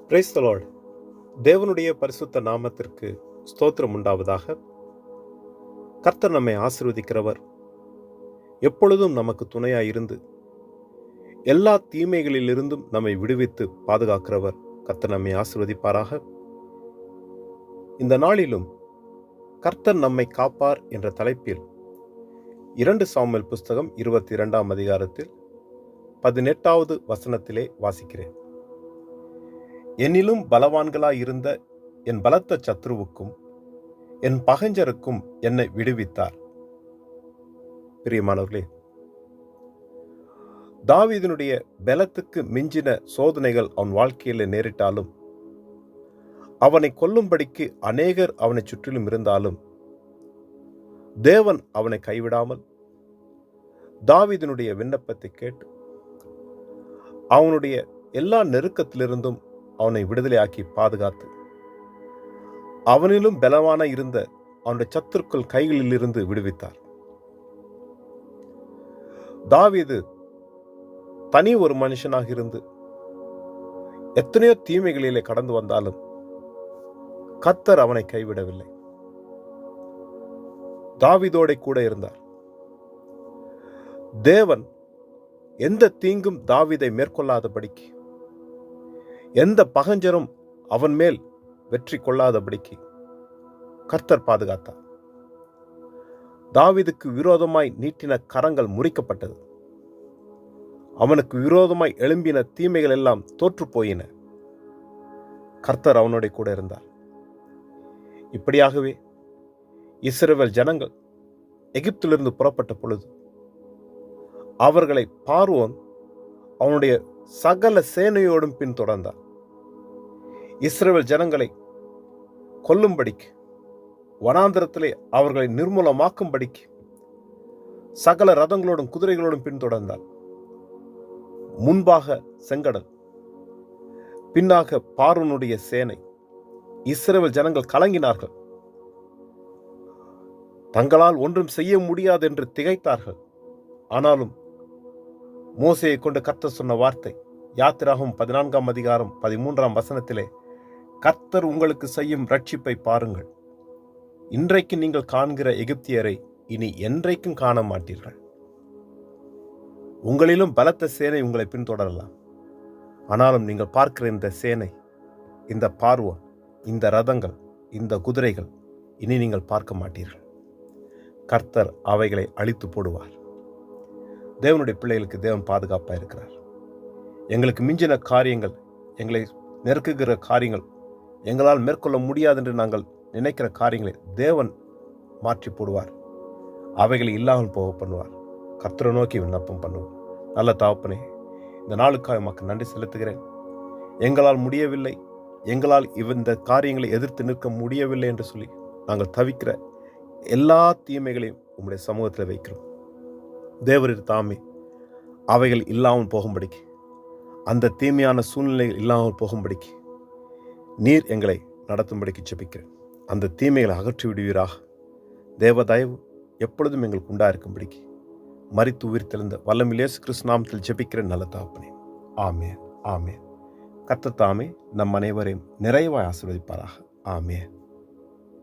Praise the Lord. தேவனுடைய பரிசுத்த நாமத்திற்கு ஸ்தோத்திரம் உண்டாவதாக. கர்த்தர் நம்மை ஆசீர்வதிக்கிறவர், எப்பொழுதும் நமக்கு துணையாய் இருந்து எல்லா தீமைகளிலிருந்தும் நம்மை விடுவித்து பாதுகாக்கிறவர். கர்த்தர் நம்மை ஆசீர்வதிப்பாராக. இந்த நாளிலும் கர்த்தர் நம்மை காப்பார் என்ற தலைப்பில் 2 சாமுவேல் புஸ்தகம் 22ஆம் அதிகாரத்தில் 18வது வசனத்திலே வாசிக்கிறேன். என்னிலும் பலவான்களாயிருந்த என் பலத்த சத்ருவுக்கும் என் பகைஞருக்கும் என்னை விடுவித்தார். பிரியமானவர்களே, தாவீதினுடைய பலத்துக்கு மிஞ்சின சோதனைகள் அவன் வாழ்க்கையில் நேரிட்டாலும், அவனை கொல்லும்படிக்கு அநேகர் அவனை சுற்றிலும் இருந்தாலும், தேவன் அவனை கைவிடாமல் தாவீதினுடைய விண்ணப்பத்தை கேட்டு அவனுடைய எல்லா நெருக்கத்திலிருந்தும் அவனை விடுதலையாக்கி பாதுகாத்து, அவனிலும் பலவான இருந்த அவனுடைய சத்துருக்கள் கைகளில் இருந்து விடுவித்தார். தாவீது தனி ஒரு மனுஷனாக இருந்து எத்தனையோ தீமைகளிலே கடந்து வந்தாலும் கர்த்தர் அவனை கைவிடவில்லை. தாவீதோட கூட இருந்தார். தேவன் எந்த தீங்கும் தாவீதை மேற்கொள்ளாதபடிக்கு, எந்த பகைஞரும் அவன் மேல் வெற்றி கொள்ளாதபடிக்கு கர்த்தர் பாதுகாத்தார். தாவீதுக்கு விரோதமாய் நீட்டின கரங்கள் முறிக்கப்பட்டது. அவனுக்கு விரோதமாய் எழும்பின தீமைகள் எல்லாம் தோற்று போயின. கர்த்தர் அவனோட கூட இருந்தார். இப்படியாகவே இஸ்ரவேல் ஜனங்கள் எகிப்திலிருந்து புறப்பட்ட பொழுது அவர்களை பார்வோன் அவனுடைய சகல சேனையோடும் பின்தொடர்ந்தார். இஸ்ரவேல் ஜனங்களை கொல்லும்படிக்கு, வனாந்திரத்திலே அவர்களை நிர்மூலமாக்கும்படிக்கு சகல ரதங்களோடும் குதிரைகளோடும் பின்தொடர்ந்தார். முன்பாக செங்கடல், பின்னாக பார்வோனுடைய சேனை. இஸ்ரவேல் ஜனங்கள் கலங்கினார்கள். தங்களால் ஒன்றும் செய்ய முடியாது என்று திகைத்தார்கள். ஆனாலும் மோசேயை கொண்டு கர்த்தர் சொன்ன வார்த்தை, யாத்திராகமம் 14ஆம் அதிகாரம் 13ஆம் வசனத்திலே, கர்த்தர் உங்களுக்கு செய்யும் ரட்சிப்பை பாருங்கள். இன்றைக்கு நீங்கள் காண்கிற எகிப்தியரை இனி என்றைக்கும் காண மாட்டீர்கள். உங்களிலும் பலத்த சேனை உங்களை பின்தொடரலாம். ஆனாலும் நீங்கள் பார்க்கிற இந்த சேனை, இந்த பார்வோன், இந்த ரதங்கள், இந்த குதிரைகள் இனி நீங்கள் பார்க்க மாட்டீர்கள். கர்த்தர் அவைகளை அழித்து போடுவார். தேவனுடைய பிள்ளைகளுக்கு தேவன் பாதுகாப்பாக இருக்கிறார். எங்களுக்கு மிஞ்சின காரியங்கள், எங்களை நெருக்குகிற காரியங்கள், எங்களால் மேற்கொள்ள முடியாது என்று நாங்கள் நினைக்கிற காரியங்களை தேவன் மாற்றி போடுவார். அவைகளை இல்லாமல் போக பண்ணுவார். கர்த்தரை நோக்கி விண்ணப்பம் பண்ணுவோம். நல்ல தகப்பனே, இந்த நாளுக்காக உமக்கு நன்றி செலுத்துகிறேன். எங்களால் முடியவில்லை, எங்களால் இந்த காரியங்களை எதிர்த்து நிற்க முடியவில்லை என்று சொல்லி நாங்கள் தவிக்கிற எல்லா தீமைகளையும் உம்முடைய சமூகத்தில் வைக்கிறோம். தேவரீர் தாமே அவைகள் இல்லாமல் போகும்படிக்கு, அந்த தீமையான சூழ்நிலைகள் இல்லாமல் போகும்படிக்கு நீர் எங்களை நடத்தும்படிக்கு ஜெபிக்கிறேன். அந்த தீமைகளை அகற்றி விடுவீராக. தேவ தயவு எப்பொழுதும் எங்களுக்கு உண்டாயிருக்கும்படிக்கு மரித்து உயிர்த்தெழுந்த வல்லமையில் இயேசு கிறிஸ்து நாமத்தில் ஜெபிக்கிறேன் நல்ல தகப்பனே. ஆமென், ஆமென். கர்த்தர் தாமே நம் அனைவரையும் நிறைவாய் ஆசீர்வதிப்பாராக. ஆமென்.